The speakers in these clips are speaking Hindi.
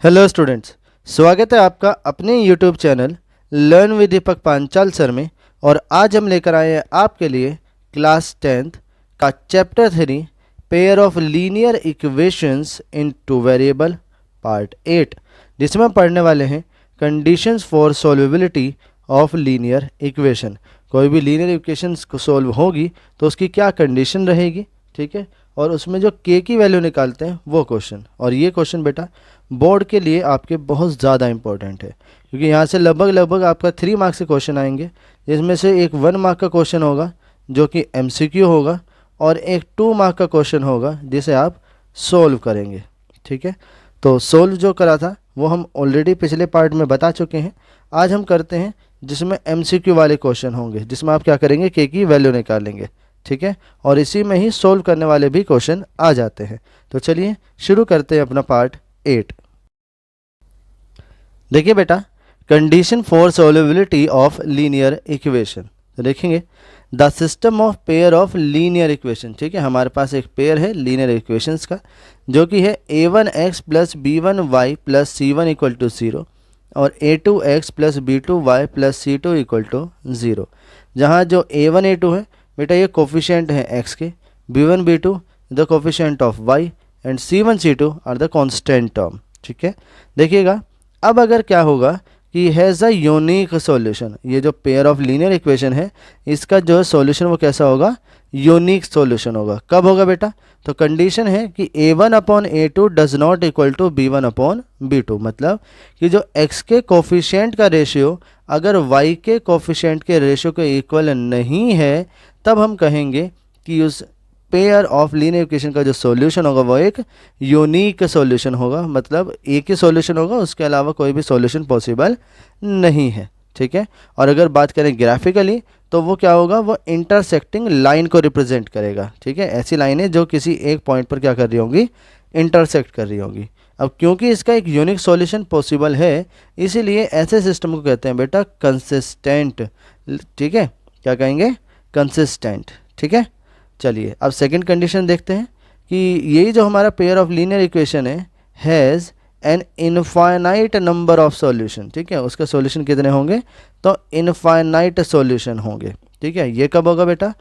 हेलो स्टूडेंट्स, स्वागत है आपका अपने YouTube channel learn with Deepak Panchal sir में। और आज हम लेकर आए हैं आपके लिए क्लास 10th का chapter 3 pair of linear equations in two variable part 8, जिसमें हम पढ़ने वाले हैं conditions for solvability of linear equation. कोई भी लीनियर इक्वेशंस को सॉल्व होगी तो उसकी क्या कंडीशन रहेगी, ठीक है, और उसमें जो के की वैल्यू निकालते हैं वो क्वेश्चन। और ये क्वेश्चन बेटा बोर्ड के लिए आपके बहुत ज़्यादा इंपॉर्टेंट है, क्योंकि यहाँ से लगभग आपका 3 मार्क्स के क्वेश्चन आएंगे, जिसमें से एक 1 मार्क का क्वेश्चन होगा जो कि एमसीक्यू होगा, और एक 2 मार्क का क्वेश्चन होगा जिसे आप सोल्व करेंगे। ठीक है, तो सोल्व जो करा था वो हम ऑलरेडी पिछले पार्ट में बता चुके हैं। आज हम करते हैं जिसमें एमसीक्यू वाले क्वेश्चन होंगे, जिसमें आप क्या करेंगे, के की वैल्यू निकालेंगे। ठीक है, और इसी में ही सोल्व करने वाले भी क्वेश्चन आ जाते हैं। तो चलिए शुरू करते हैं अपना पार्ट 8। देखिए बेटा, condition for solvability of linear equation. तो देखेंगे the system of pair of linear equation. ठीक है, हमारे पास एक पेयर है लीनियर इक्वेशंस का, जो कि है a1x plus b1y plus c1 equal to 0 और a2x plus b2y plus c2 equal to 0। जहाँ जो a1 a2 है बेटा ये कोफिशिएंट है x के, b1 b2 the coefficient of y and c1 c2 are the constant term. ठीक है, देखिएगा अब अगर क्या होगा कि हैज़ अ यूनिक सॉल्यूशन, ये जो पेयर ऑफ लीनियर इक्वेशन है इसका जो सॉल्यूशन वो कैसा होगा, यूनिक सॉल्यूशन होगा। कब होगा बेटा, तो कंडीशन है कि a1 upon a2 does not equal to b1 upon b2, मतलब कि जो x के कोफिशिएंट का रेशियो अगर y के कोफिशिएंट के रेशियो के इक्वल नहीं है, तब हम कहेंगे कि उस पेयर ऑफ लीनियर इक्वेशन का जो सॉल्यूशन होगा वो एक यूनिक सॉल्यूशन होगा, मतलब एक ही सॉल्यूशन होगा, उसके अलावा कोई भी सॉल्यूशन पॉसिबल नहीं है। ठीक है, और अगर बात करें ग्राफिकली तो वो क्या होगा, वो इंटरसेक्टिंग लाइन को रिप्रेजेंट करेगा। ठीक है, ऐसी लाइनें जो किसी एक पॉइंट पर क्या कर रही होंगी, इंटरसेक्ट कर रही होंगी। अब क्योंकि इसका एक यूनिक सॉल्यूशन पॉसिबल है, इसीलिए ऐसे सिस्टम को कहते हैं बेटा कंसिस्टेंट। ठीक है, क्या कहेंगे, कंसिस्टेंट। ठीक है, चलिए अब सेकंड कंडीशन देखते हैं कि यही जो हमारा पेयर ऑफ लीनियर इक्वेशन है has an infinite number of solution. ठीक है, उसका सॉल्यूशन कितने होंगे, तो इनफाइनाइट सॉल्यूशन होंगे। ठीक है, ये कब होगा बेटा,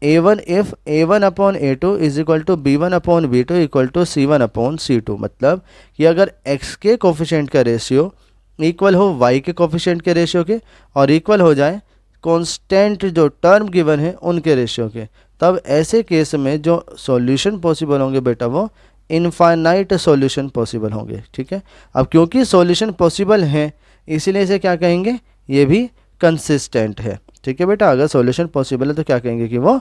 a1 if a1 upon a2 is equal to b1 upon b2 equal to c1 upon c2, मतलब कि अगर x के कोफिशिएंट का रेशियो इक्वल हो y के कोफिशिएंट के रेशियो के, और इक्वल हो जाए कांस्टेंट जो टर्म गिवन है उनके रेशियो के, तब ऐसे केस में जो सॉल्यूशन पॉसिबल होंगे बेटा वो इनफाइनाइट सॉल्यूशन पॉसिबल होंगे। ठीक है, अब क्योंकि सॉल्यूशन पॉसिबल हैं इसीलिए इसे क्या कहेंगे, ये भी कंसिस्टेंट है। ठीक है बेटा, अगर सॉल्यूशन पॉसिबल है तो क्या कहेंगे कि वो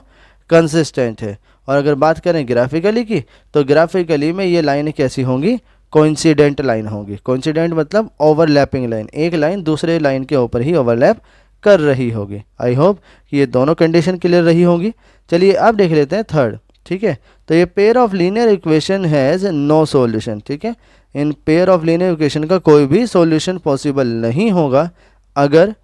कंसिस्टेंट है। और अगर बात करें ग्राफिकली की, तो ग्राफिकली में ये लाइन कैसी होंगी, कोइंसिडेंट लाइन होगी। कोइंसिडेंट मतलब ओवरलैपिंग लाइन, एक लाइन दूसरे लाइन के ऊपर ही ओवरलैप कर रही होगी। आई होप कि ये दोनों कंडीशन क्लियर रही होंगी। चलिए अब देख लेते हैं थर्ड। ठीक है, तो ये pair of linear equation has no solution. ठीक है, इन पेयर ऑफ लीनियर इक्वेशन का कोई भी सॉल्यूशन पॉसिबल नहीं होगा अगर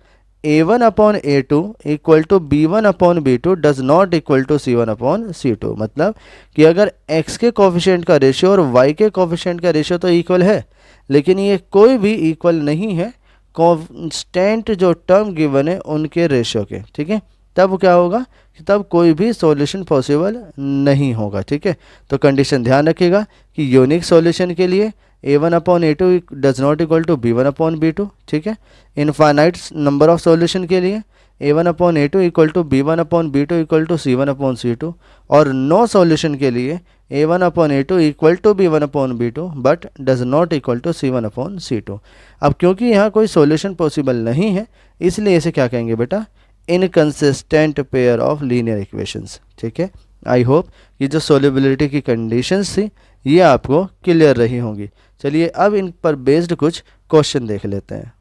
a1 upon a2 equal to b1 upon b2 does not equal to c1 upon c2, मतलब कि अगर x के कोफिशिएंट का रेशियो और y के कोफिशिएंट का रेशियो तो इक्वल है, लेकिन ये कोई भी इक्वल नहीं है कांस्टेंट जो टर्म गिवन है उनके रेशियो के। ठीक है, तब क्या होगा, तब कोई भी सॉल्यूशन पॉसिबल नहीं होगा। ठीक है, तो कंडीशन ध्यान रखिएगा कि यूनिक सॉल्यूशन के लिए a1 upon a2 does not equal to b1 upon b2। ठीक है, इनफाइनाइट नंबर ऑफ सॉल्यूशन के लिए a1 upon a2 equal to b1 upon b2 equal to c1 upon c2, और नो सॉल्यूशन के लिए a1 upon a2 equal to b1 upon b2 but does not equal to c1 upon c2। अब क्योंकि यहाँ कोई सॉल्यूशन पॉसिबल नहीं है इसलिए इसे क्या कहेंगे बेटा, inconsistent pair of linear equations. ठीक है, आई होप ये जो सॉल्युबिलिटी की कंडीशंस थी ये आपको क्लियर रही होंगी। चलिए अब इन पर बेस्ड कुछ क्वेश्चन देख लेते हैं।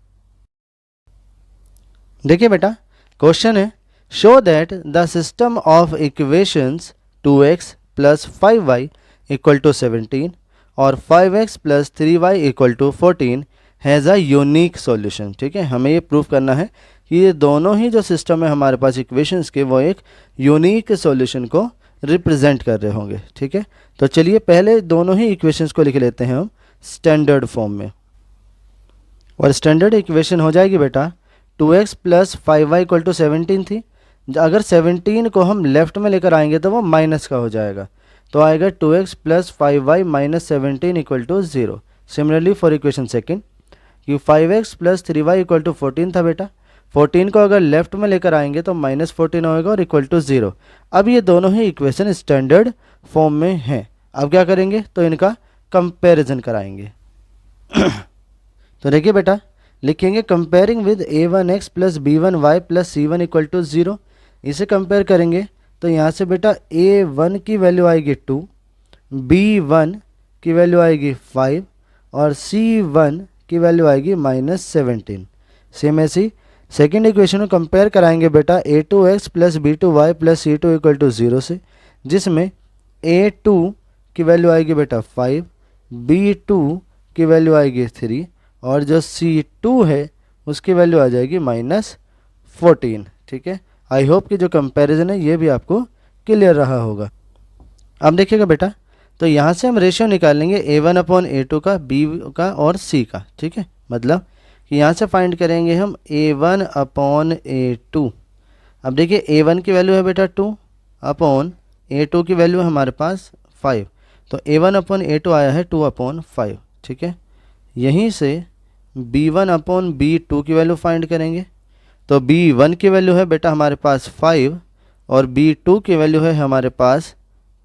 देखिए बेटा, क्वेश्चन है show that the system of equations 2x plus 5y equal to 17 और 5x plus 3y equal to 14 has a unique solution. ठीक है, हमें ये प्रूव करना है कि ये दोनों ही जो सिस्टम है हमारे पास इक्वेशंस के वो एक यूनिक सॉल्यूशन को रिप्रेजेंट कर रहे होंगे। ठीक है, तो चलिए पहले दोनों ही इक्वेशंस को लिख लेते हैं हम स्टैंडर्ड फॉर्म में। और स्टैंडर्ड इक्वेशन हो जाएगी बेटा 2x plus 5y equal to 17 थी। अगर 17 को हम लेफ्ट में लेकर आएंगे तो वो माइनस का हो जाएगा, तो आएगा 2x plus 5y minus 17 equal to 0। Similarly for equation second, कि 5x plus 3y equal to 14 था बेटा, 14 को अगर लेफ्ट में लेकर आएंगे तो माइनस 14 होएगा और इक्वल टू 0। अब ये दोनों ही इक्वेशन स्टैंडर्ड फॉर्म में हैं। अब क्या करेंगे, तो इनका कंपैरिजन कराएंगे। तो देखिए बेटा, लिखेंगे comparing with a1x plus b1y plus c1 equal to 0। इसे कंपेयर करेंगे तो यहाँ से बेटा a1 की वैल्यू आएगी 2, b1 की वैल्यू आएगी 5 और c1 की वैल्यू आएगी -17। सेम ऐसे ही सेकेंड इक्वेशन को कंपेयर कराएंगे बेटा a2x plus b2y plus c2 equal to 0 से, जिसमें a2 की वैल्यू आएगी बेटा 5, b2 की वैल्यू आएगी 3 और जो c2 है उसकी वैल्यू आ जाएगी -14। ठीक है, आई होप कि जो कंपैरिजन है ये भी आपको क्लियर रहा होगा। अब देखिएगा बेटा, तो यहाँ से हम रेशियो निकाल लेंगे a1 अपॉन a2 का, b का और c का। ठीक है, मतलब कि यहाँ से फाइंड करेंगे हम a1 अपॉन a2। अब देखिए a1 की वैल्यू है बेटा 2 अपॉन a2 की वैल्यू है हमारे पास 5, तो a1 अपॉन a2 आया है 2 अपॉन 5। ठीक है, यहीं से b1 अपॉन b2 की वैल्यू फाइंड करेंगे, तो b1 की वैल्यू है बेटा हमारे पास 5 और b2 की वैल्यू है हमारे पास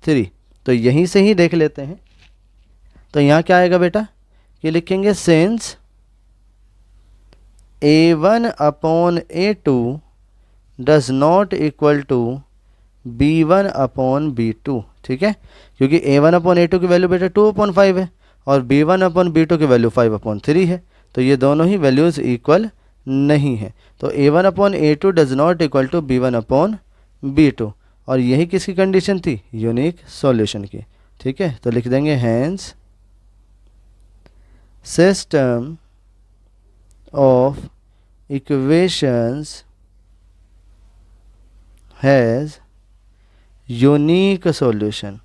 3। तो यहीं से ही देख लेते हैं, तो यहाँ क्या आएगा बेटा, कि लिखेंगे since a1 upon a2 does not equal to b1 upon b2। ठीक है, क्योंकि a1 अपॉन a2 की वैल्यू बेटा 2 अपॉन 5 है और b1 अपॉन b2 की वैल्यू 5 अपॉन 3 है, तो ये दोनों ही वैल्यूज़ इक्वल नहीं है। तो a1 upon a2 does not equal to b1 upon b2, और यही किसकी कंडीशन थी, यूनिक सॉल्यूशन की। ठीक है, तो लिख देंगे hence system of equations has unique solution.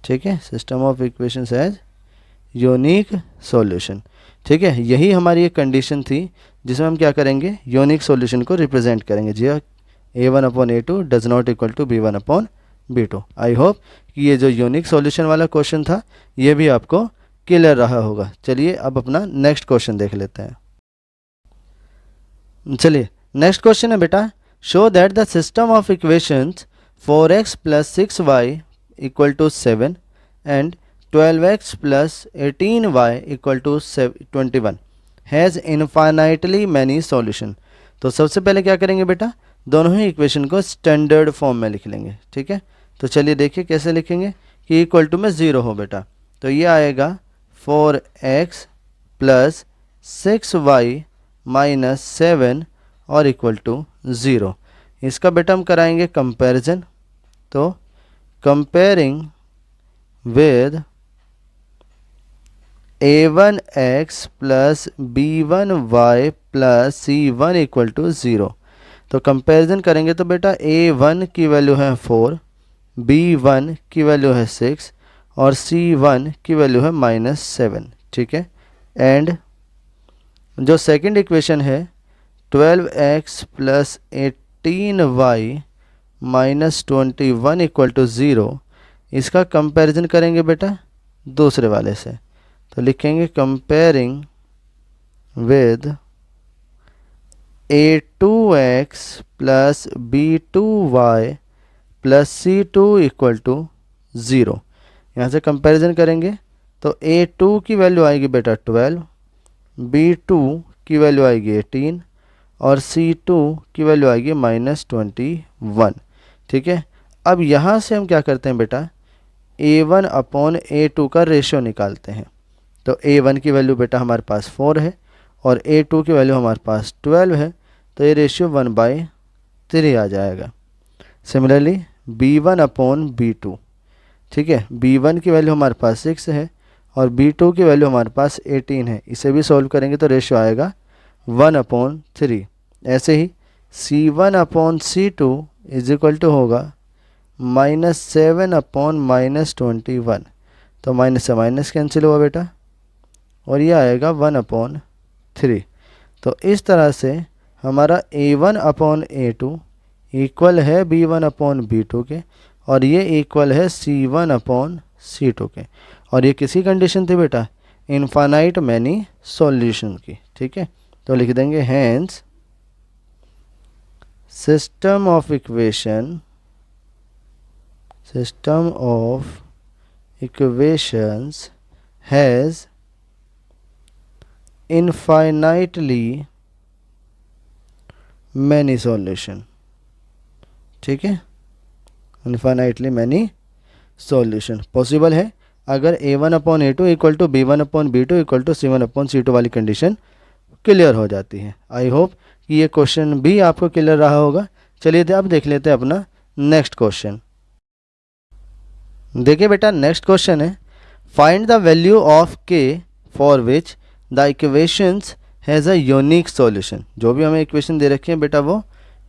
ठीक है, system of equations has unique solution. ठीक है, यही हमारी एक कंडीशन थी जिसमें हम क्या करेंगे, यूनिक सॉल्यूशन को रिप्रेजेंट करेंगे। जी, a1 upon a2 does not equal to b1 upon b2। I hope कि ये जो यूनिक सॉल्यूशन वाला क्वेश्चन था ये भी आपको क्लियर रहा होगा। चलिए अब अपना नेक्स्ट क्वेश्चन देख लेते हैं। चलिए नेक्स्ट क्वेश्चन है बेटा, show that the system of equations 4x plus 6y equal to 7 and 12x plus 18y equal to 21 has infinitely many solution. तो सबसे पहले क्या करेंगे बेटा, दोनों ही इक्वेशन को स्टैंडर्ड फॉर्म में लिख लेंगे। ठीक है, तो चलिए देखिए कैसे लिखेंगे, कि इक्वल टू में 0 हो बेटा, तो ये आएगा 4x प्लस 6y माइनस 7 और इक्वल टू 0। इसका बेटा हम कराएंगे कंपैरिजन, तो comparing with a1x plus b1y plus c1 equal to 0। तो कंपैरिजन करेंगे तो बेटा a1 की वैल्यू है 4, b1 की वैल्यू है 6 और c1 की वैल्यू है -7। ठीक है, एंड जो सेकंड इक्वेशन है 12x plus 18y minus 21 equal to 0, इसका कंपैरिजन करेंगे बेटा दूसरे वाले से, तो लिखेंगे comparing with a2x plus b2y plus c2 equal to 0। यहाँ से कंपैरिजन करेंगे तो a2 की वैल्यू आएगी बेटा 12, b2 की वैल्यू आएगी 18 और c2 की वैल्यू आएगी -21। ठीक है, अब यहाँ से हम क्या करते हैं बेटा, a1 अपॉन a2 का रेशियो निकालते हैं। तो a1 की वैल्यू बेटा हमारे पास 4 है और a2 की वैल्यू हमारे पास 12 है, तो ये रेशियो 1/3 आ जाएगा। सिमिलरली b1 अपॉन b2, ठीक है, b1 की वैल्यू हमारे पास 6 है और b2 की वैल्यू हमारे पास 18 है, इसे भी सॉल्व करेंगे तो रेशियो आएगा 1/3। ऐसे ही c1 upon c2 is equal to होगा -7 अपॉन -21, तो माइनस से माइनस कैंसिल हुआ बेटा और ये आएगा 1/3। तो इस तरह से हमारा A1/A2 इक्वल है B1/B2 के, और ये इक्वल है C1/C2 के। और ये किसी कंडीशन थी बेटा, इनफाइनाइट मैनी सॉल्यूशन की। ठीक है, तो लिख देंगे hence system of equations has infinitely many solution. ठीक है, इनफाइनाइटली मैनी सॉल्यूशन पॉसिबल है अगर A1/A2 equal to B1/B2 equal to C1/C2 वाली कंडीशन क्लियर हो जाती है। आई होप कि ये क्वेश्चन भी आपको क्लियर रहा होगा। चलिए अब देख लेते हैं अपना नेक्स्ट क्वेश्चन। देखिए बेटा, नेक्स्ट क्वेश्चन है find the value of k for which the equations has a unique solution. जो भी हमें इक्वेशन दे रखी है बेटा वो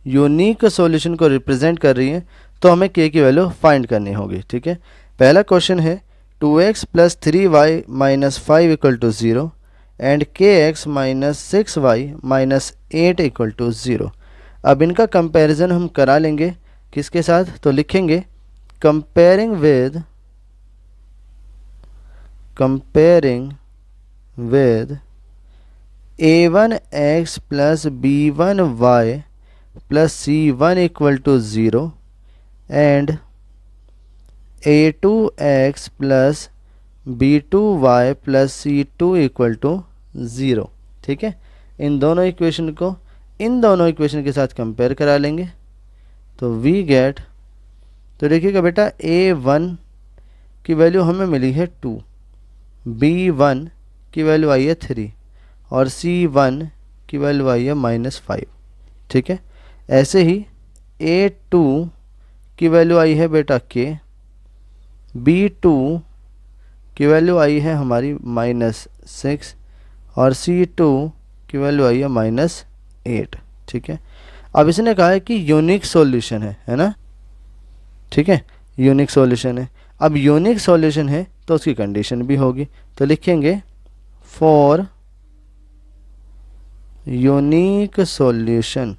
यूनिक सॉल्यूशन को रिप्रेजेंट कर रही है, तो हमें k की वैल्यू फाइंड करनी होगी। ठीक है, पहला क्वेश्चन है 2x + 3y - 5 equal to 0 and kx - 6y - 8 equal to 0। अब इनका कंपैरिजन हम करा लेंगे किसके साथ, तो लिखेंगे comparing with a1x + b1y + c1 equal to 0 and a2x + b2y + c2 equal to 0। ठीक है, इन दोनों इक्वेशन को इन दोनों इक्वेशन के साथ कंपेयर करा लेंगे तो वी गेट, तो देखिएगा बेटा a1 की वैल्यू हमें मिली है 2, b1 की वैल्यू आई है 3 और c1 की वैल्यू आई है -5। ठीक है, ऐसे ही a2 की वैल्यू आई है बेटा k, b2 की वैल्यू आई है हमारी -6 और c2 की वैल्यू आई है -8। ठीक है, अब इसने कहा है कि यूनिक सॉल्यूशन है ना। ठीक है, यूनिक सॉल्यूशन है। अब यूनिक सॉल्यूशन है तो उसकी कंडीशन भी होगी, तो लिखेंगे फॉर यूनिक सॉल्यूशन।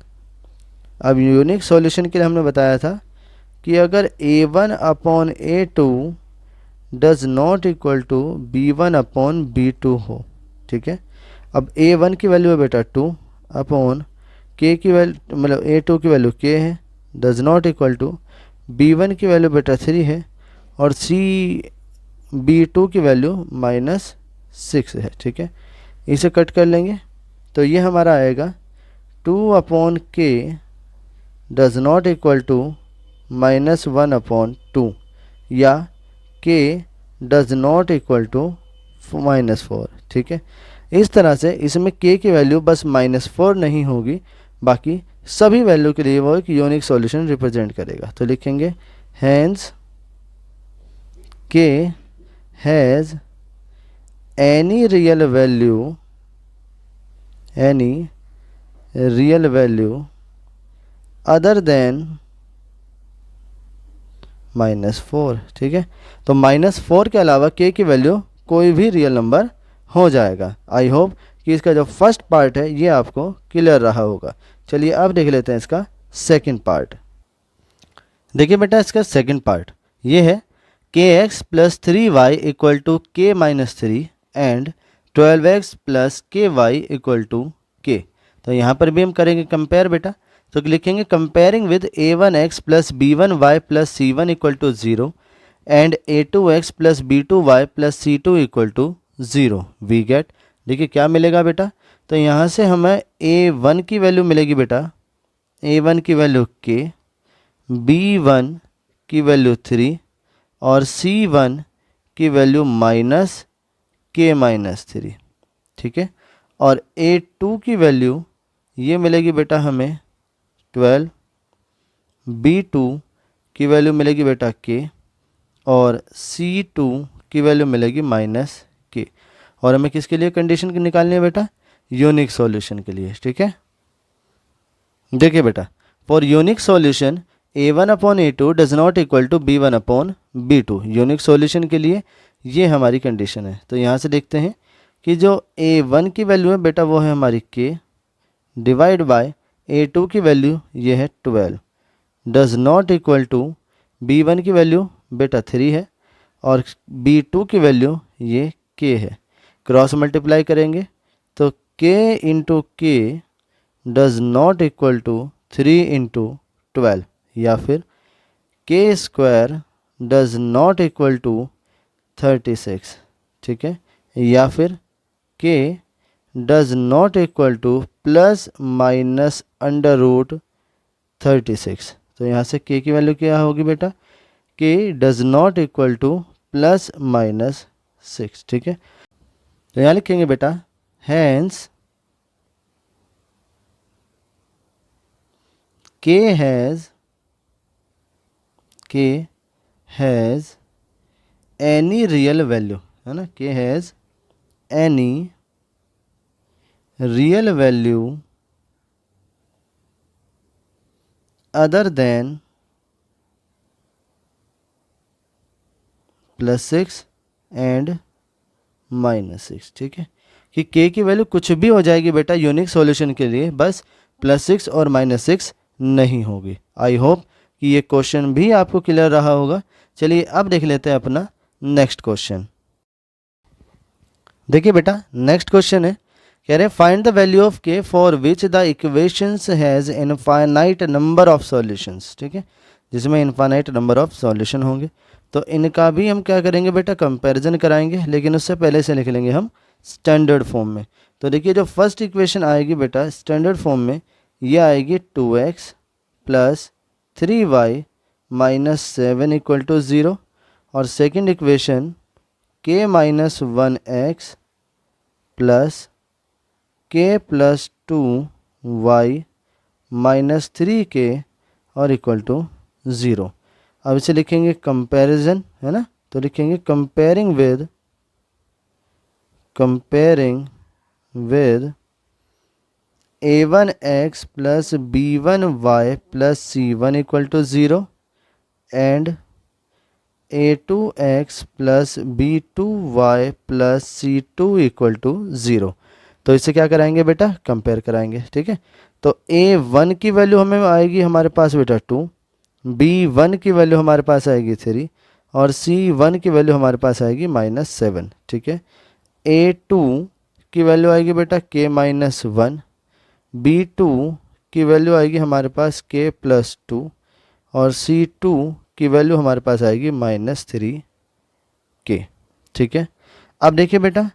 अब यूनिक सॉल्यूशन के लिए हमने बताया था कि अगर A1/A2 does not equal to B1/B2 हो। ठीक है, अब A1 की वैल्यू है बेटा 2 अपॉन k की वैल्यू मतलब A2 की वैल्यू k है, does not equal to B1 की वैल्यू बेटा 3 है और B2 की वैल्यू -6 है। ठीक है, इसे कट कर लेंगे तो ये हमारा आएगा 2/k does not equal to -1/2 या k does not equal to -4। ठीक है, इस तरह से इसमें k की वैल्यू बस -4 नहीं होगी, बाकी सभी वैल्यू के लिए वो एक यूनिक सॉल्यूशन रिप्रेजेंट करेगा। तो लिखेंगे hence k has any real value other than -4। ठीक है, तो -4 के अलावा k की वैल्यू कोई भी रियल नंबर हो जाएगा। आई होप कि इसका जो फर्स्ट पार्ट है ये आपको क्लियर रहा होगा। चलिए अब देख लेते हैं इसका सेकंड पार्ट। देखिए बेटा, इसका सेकंड पार्ट ये है kx + 3y equal to k - 3 and 12x + ky equal to k। तो यहाँ पर भी हम करेंगे कंपेयर बेटा, तो लिखेंगे comparing with a1x + b1y + c1 equal to 0 and a2x + b2y + c2 equal to 0। We get, देखिए क्या मिलेगा बेटा, तो यहाँ से हमें a1 की वैल्यू मिलेगी बेटा, a1 की वैल्यू k, b1 की वैल्यू 3 और c1 की वैल्यू -k - 3। ठीक है, और a2 की वैल्यू ये मिलेगी बेटा हमें 12, b2 की वैल्यू मिलेगी बेटा k और c2 की वैल्यू मिलेगी -k। और हमें किसके लिए कंडीशन निकालनी है बेटा, यूनिक सॉल्यूशन के लिए। ठीक है, देखिए बेटा, for unique solution A1/A2 does not equal to B1/B2। Unique solution के लिए ये हमारी कंडीशन है। तो यहाँ से देखते हैं कि जो A1 की वैल्यू है बेटा वो है हमारी k डिवाइड बाय A2 की वैल्यू ये है 12 does not equal to B1 की वैल्यू बेटा 3 है और B2 की वैल्यू ये k है। क्रॉस मल्टीप्लाई करेंगे तो k into k does not equal to 3 into 12 या फिर k square does not equal to 36, ठीक है, या फिर k does not equal to plus minus under root 36। तो यहाँ से k की वैल्यू क्या होगी बेटा, k does not equal to plus minus 6, ठीक है। तो यहाँ लिखेंगे बेटा hence k has any real value, है ना, k has any real value other than +6 and -6, ठीक है, कि k की वैल्यू कुछ भी हो जाएगी बेटा यूनिक सॉल्यूशन के लिए, बस +6 और -6 नहीं होगी। आई होप कि ये क्वेश्चन भी आपको क्लियर रहा होगा। चलिए अब देख लेते हैं अपना नेक्स्ट क्वेश्चन। देखिए बेटा नेक्स्ट क्वेश्चन है, कह रहे find the value of k for which the equations has infinite number of solutions, ठीक है, जिसमें इनफाइनाइट नंबर ऑफ सॉल्यूशन होंगे। तो इनका भी हम क्या करेंगे बेटा, कंपैरिजन कराएंगे, लेकिन उससे पहले से लिख लेंगे हम स्टैंडर्ड फॉर्म में। तो देखिए जो फर्स्ट इक्वेशन आएगी बेटा स्टैंडर्ड फॉर्म में, ये आएगी 2x plus 3y minus 7 equal to 0, और second equation k minus 1x plus k plus 2y minus 3k और इक्वल टू 0। अब इसे लिखेंगे कंपैरिजन, है ना, तो लिखेंगे comparing with a1x plus b1y plus c1 equal to 0 and a2x plus b2y plus c2 equal to 0। तो इसे क्या कराएंगे बेटा, कंपेयर कराएंगे, ठीक है। तो a1 की वैल्यू हमें आएगी हमारे पास बेटा 2, b1 की वैल्यू हमारे पास आएगी 3 और c1 की वैल्यू हमारे पास आएगी -7, ठीक है। a2 की वैल्यू आएगी बेटा k माइनस 1, b2 की वैल्यू आएगी हमारे पास k प्लस 2 और c2 की वैल्यू हमारे पास आएगी -3k, ठीक है। अब देखिए बेटा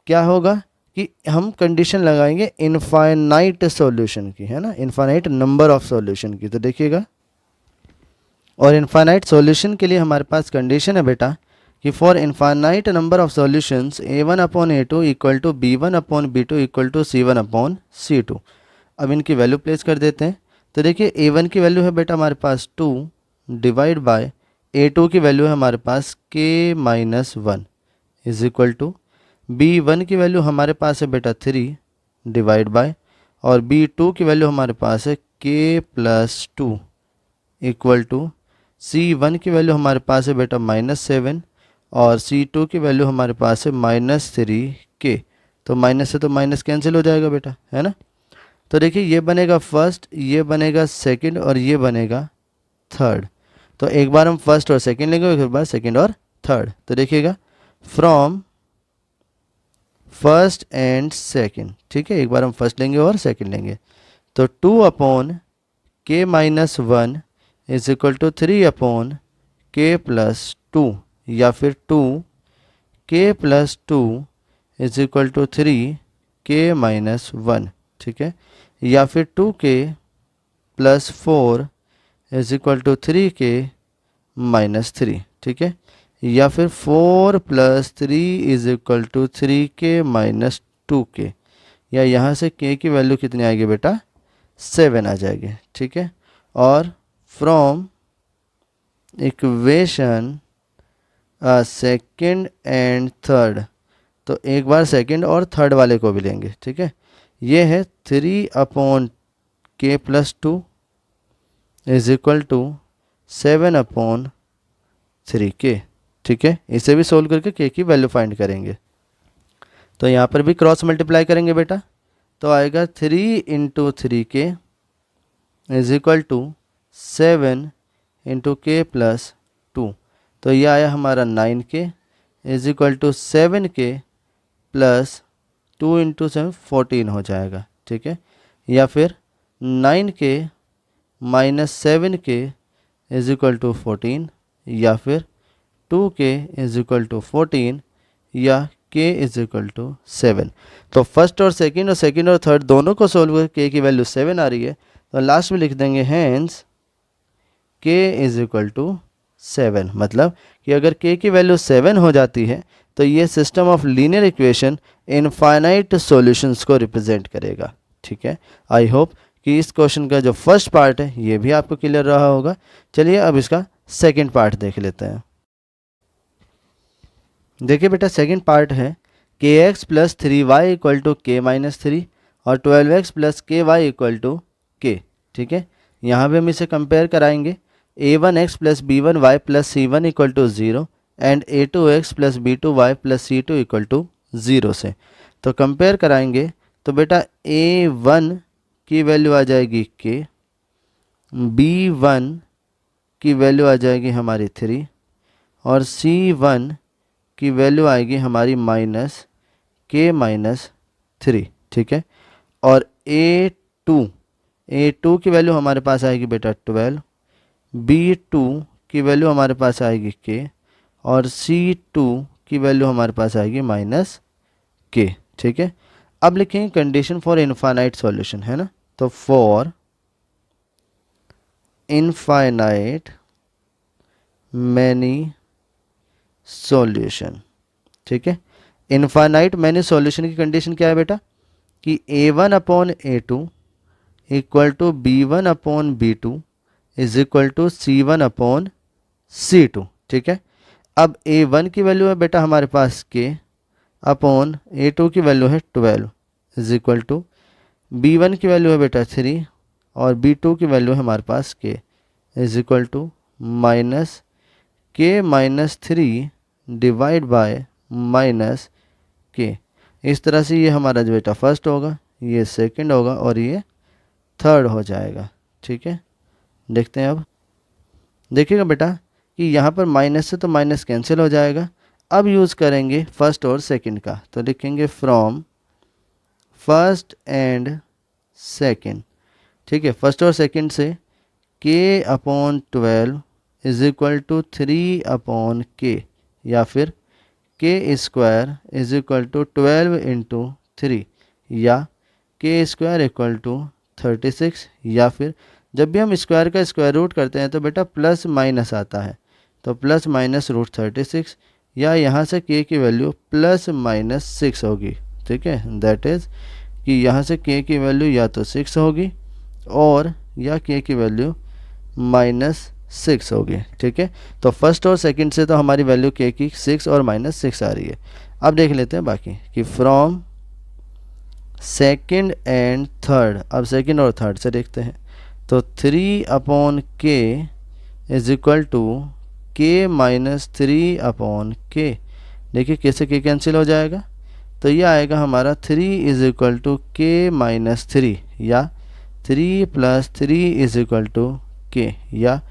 क्या होगा कि हम कंडीशन लगाएंगे इनफाइनाइट सॉल्यूशन की, है ना, इनफाइनाइट नंबर ऑफ सॉल्यूशन की। तो देखिएगा, और इनफाइनाइट सॉल्यूशन के लिए हमारे पास कंडीशन है बेटा कि for infinite number of solutions a1 upon a2 equal to b1 upon b2 equal to c1 upon c2। अब इनकी वैल्यू प्लेस कर देते हैं। तो देखिए a1 की वैल्यू है बेटा हमारे पास 2 डिवाइड बाय a2 की वैल्यू है हमारे पास k minus 1 is equal to b1 की वैल्यू हमारे पास है बेटा 3 डिवाइड बाय, और b2 की वैल्यू हमारे पास है k plus 2 equal to c1 की वैल्यू हमारे पास है बेटा -7 और c2 की वैल्यू हमारे पास है -3k। तो माइनस से तो माइनस कैंसिल हो जाएगा बेटा, है ना। तो देखिए ये बनेगा फर्स्ट, ये बनेगा सेकंड और ये बनेगा थर्ड। तो एक बार हम फर्स्ट और सेकंड लेंगे, एक बार सेकंड और थर्ड। तो देखिएगा फ्रॉम फर्स्ट एंड सेकंड, ठीक है, एक बार हम फर्स्ट लेंगे और सेकंड लेंगे। तो 2 upon k minus 1 is equal to 3 upon k plus 2, या फिर 2k plus 2 is equal to 3k minus 1, ठीक है, या फिर 2k plus 4 is equal to 3k minus 3, ठीक है, या फिर 4 plus 3 is equal to 3k minus 2k, या यहाँ से k की वैल्यू कितनी आएगी बेटा 7 आ जाएगी, ठीक है। और from equation second and third, तो एक बार सेकंड और थर्ड वाले को भी लेंगे, ठीक है। ये है 3 upon k plus 2 is equal to 7 upon 3k, ठीक है। इसे भी सोल्व करके k की वैल्यू फाइंड करेंगे। तो यहाँ पर भी क्रॉस मल्टीप्लाई करेंगे बेटा, तो आएगा 3 into 3k is equal to 7 into k plus 2। तो ये आया हमारा 9k is equal to 7k plus 2 into 7 14 हो जाएगा, ठीक है। या फिर 9k minus 7k is equal to 14, या फिर 2k इज इक्वल टू 14, या k इज इक्वल टू 7। तो फर्स्ट और सेकंड और थर्ड दोनों को सोल्व करके k की वैल्यू 7 आ रही है, तो लास्ट में लिख देंगे hence k is equal to 7। मतलब कि अगर k की वैल्यू 7 हो जाती है तो ये system of linear equation infinite solutions को रिप्रेजेंट करेगा, ठीक है। आई होप कि इस क्वेश्चन का जो फर्स्ट पार्ट है ये भी आपको क्लियर रहा होगा। चलिए अब इसका सेकंड पार्ट देख लेते हैं। देखिए बेटा, सेकंड पार्ट है kx plus 3y equal to k minus 3 और 12x plus ky equal to k, ठीक है। यहाँ भी हम इसे कंपेयर कराएंगे a1x plus b1y plus c1 equal to 0 and a2x plus b2y plus c2 equal to 0 से। तो कंपेयर कराएंगे तो बेटा a1 की वैल्यू आ जाएगी k, b1 की वैल्यू आ जाएगी हमारी 3 और c1 की वैल्यू आएगी हमारी माइनस k माइनस 3, ठीक है। और a2 की वैल्यू हमारे पास आएगी बेटा 12, b2 की वैल्यू हमारे पास आएगी k और c2 की वैल्यू हमारे पास आएगी माइनस k, ठीक है। अब लिखेंगे कंडीशन फॉर इनफाइनाइट सॉल्यूशन, है ना। तो फॉर इनफाइनाइट मैनी सॉल्यूशन, ठीक है। इनफाइनाइट मैनी सॉल्यूशन की कंडीशन क्या है बेटा कि a1 upon a2 equal to b1 upon b2 is equal to c1 upon c2, ठीक है। अब a1 की वैल्यू है बेटा हमारे पास k अपॉन a2 की वैल्यू है 12 इज इक्वल टू b1 की वैल्यू है बेटा 3 और b2 की वैल्यू है हमारे पास k is equal to minus k minus 3 divide by minus k। इस तरह से ये हमारा जो बेटा फर्स्ट होगा, ये सेकंड होगा और ये थर्ड हो जाएगा, ठीक है। देखते हैं अब, देखिएगा बेटा कि यहाँ पर माइनस से तो माइनस कैंसिल हो जाएगा। अब यूज़ करेंगे फर्स्ट और सेकंड का, तो लिखेंगे फ्रॉम फर्स्ट एंड सेकंड, ठीक है। फर्स्ट और सेकंड से k upon 12 is equal to 3 upon k, या फिर k square is equal to 12 into 3, या k स्क्वायर इक्वल टू 36, या फिर जब भी हम स्क्वायर का स्क्वायर रूट करते हैं तो बेटा प्लस माइनस आता है, तो प्लस माइनस रूट 36, या यहाँ से k की वैल्यू प्लस माइनस 6 होगी, ठीक है। दैट इज़ कि यहाँ से k की वैल्यू या तो 6 होगी और या k की वैल्यू माइनस 6 होगी, ठीक है। तो फर्स्ट और सेकंड से तो हमारी वैल्यू k की 6 और माइनस 6 आ रही है। अब देख लेते हैं बाकी कि फ्रॉम सेकंड एंड थर्ड, अब सेकंड और थर्ड से देखते हैं। तो 3 upon k is equal to k minus 3 upon k। देखिए k से k कैंसिल हो जाएगा, तो ये आएगा हमारा 3 is equal to k minus 3, या 3 plus 3 is equal to k, या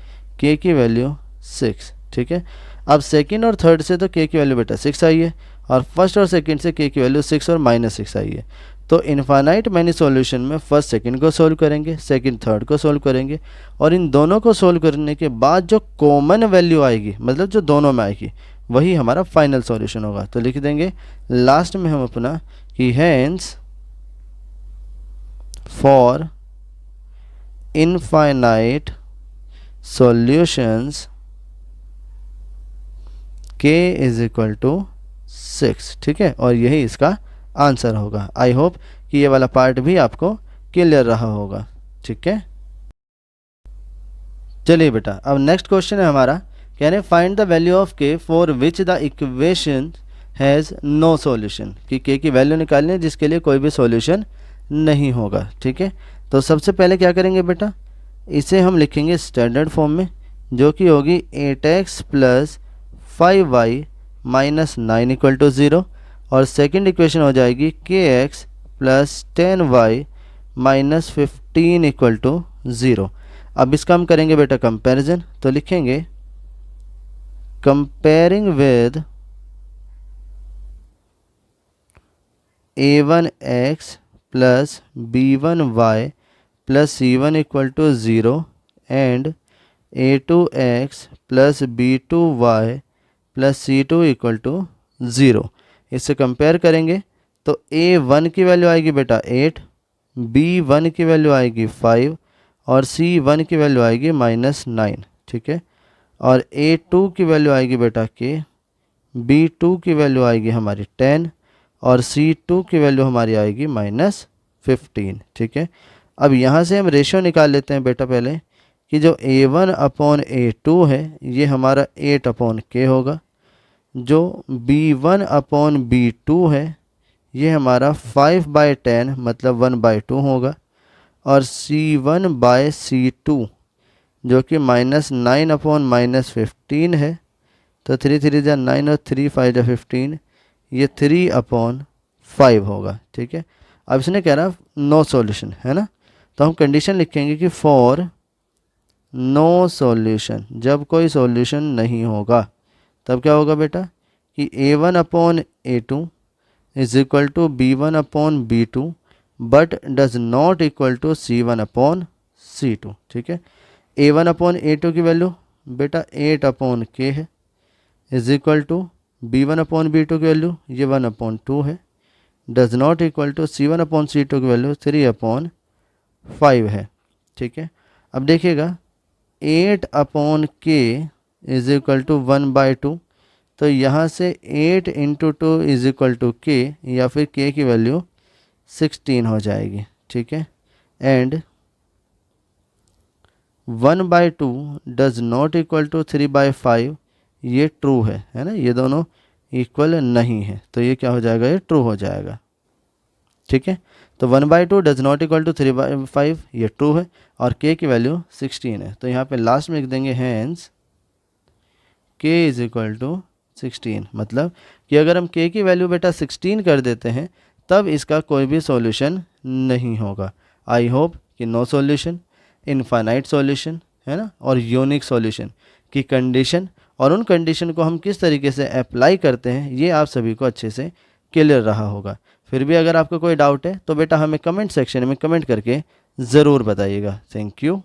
k की वैल्यू 6, ठीक है। अब सेकंड और थर्ड से तो k की वैल्यू बेटा 6 आई है और फर्स्ट और सेकंड से k की वैल्यू 6 और माइनस 6 आई है। तो इनफाइनाइट मैनी सॉल्यूशन में फर्स्ट सेकंड को सोल्व करेंगे, सेकंड थर्ड को सोल्व करेंगे, और इन दोनों को सोल्व करने के बाद जो कॉमन वैल्यू आएगी, मतलब जो दोनों में आएगी, वही हमारा फाइनल सॉल्यूशन होगा। तो लिख देंगे लास्ट में हम अपना कि hence for infinite solutions k is equal to 6, ठीक है। और यही इसका आंसर होगा। आई होप कि ये वाला पार्ट भी आपको क्लियर रहा होगा, ठीक है। चलिए बेटा, अब नेक्स्ट क्वेश्चन है हमारा, कह रहे find the value of k for which the equation has no solution, कि k की वैल्यू निकालनी है जिसके लिए कोई भी सॉल्यूशन नहीं होगा, ठीक है। तो सबसे पहले क्या करेंगे बेटा, इसे हम लिखेंगे स्टैंडर्ड फॉर्म में, जो कि होगी 8x plus 5y minus 9 equal to 0। और सेकंड इक्वेशन हो जाएगी kx plus 10y minus 15 equal to 0। अब इसका हम करेंगे बेटा कंपैरिजन, तो लिखेंगे comparing with a1x plus b1y plus c1 equal to 0 and a2x plus b2y plus c2 equal to 0। इससे कंपेयर करेंगे तो a1 की वैल्यू आएगी बेटा 8, b1 की वैल्यू आएगी 5 और c1 की वैल्यू आएगी -9। ठीक है, और a2 की वैल्यू आएगी बेटा k, b2 की वैल्यू आएगी हमारी 10 और c2 की वैल्यू हमारी आएगी -15। ठीक है, अब यहाँ से हम रेशियो निकाल लेते हैं बेटा पहले कि जो a1 अपॉन a2 है ये हमारा 8 अपॉन k होगा, जो b1 अपॉन b2 है ये हमारा 5/10 मतलब 1/2 होगा, और c1/c2 जो कि -9 अपॉन -15 है, तो 3 3 जा 9 और 3 5 जा 15, ये 3/5 होगा। ठीक है, अब इसने कह रहा नो सॉल्यूशन है ना, तो हम कंडीशन लिखेंगे कि फॉर नो सॉल्यूशन, जब कोई सॉल्यूशन नहीं होगा तब क्या होगा बेटा कि a1 upon a2 is equal to b1 upon b2 but does not equal to c1 upon c2। ठीक है, a1 अपॉन a2 की वैल्यू बेटा 8 अपॉन k है, is equal to b1 upon b2 की वैल्यू ये 1/2 है, does not equal to c1 upon c2 की वैल्यू 3/5 है। ठीक है, अब देखिएगा 8 upon k is equal to 1/2, तो यहाँ से 8 into 2 is equal to k, या फिर k की वैल्यू 16 हो जाएगी। ठीक है, and 1/2 does not equal to 3/5, ये ट्रू है ना, ये दोनों इक्वल नहीं है, तो ये क्या हो जाएगा, ये ट्रू हो जाएगा। ठीक है, तो 1/2 डज नॉट इक्वल टू 3/5 ये ट्रू है, और k की वैल्यू 16 है, तो यहाँ पे लास्ट में लिख देंगे hence k is equal to 16, मतलब कि अगर हम k की वैल्यू बेटा 16 कर देते हैं तब इसका कोई भी सॉल्यूशन नहीं होगा। आई होप कि नो सॉल्यूशन, इनफाइनाइट सॉल्यूशन है ना, और यूनिक सॉल्यूशन की कंडीशन और उन कंडीशन को हम किस तरीके से अप्लाई करते हैं ये आप सभी को अच्छे से क्लियर रहा होगा। फिर भी अगर आपको कोई डाउट है तो बेटा हमें कमेंट सेक्शन में कमेंट करके ज़रूर बताइएगा। Thank you.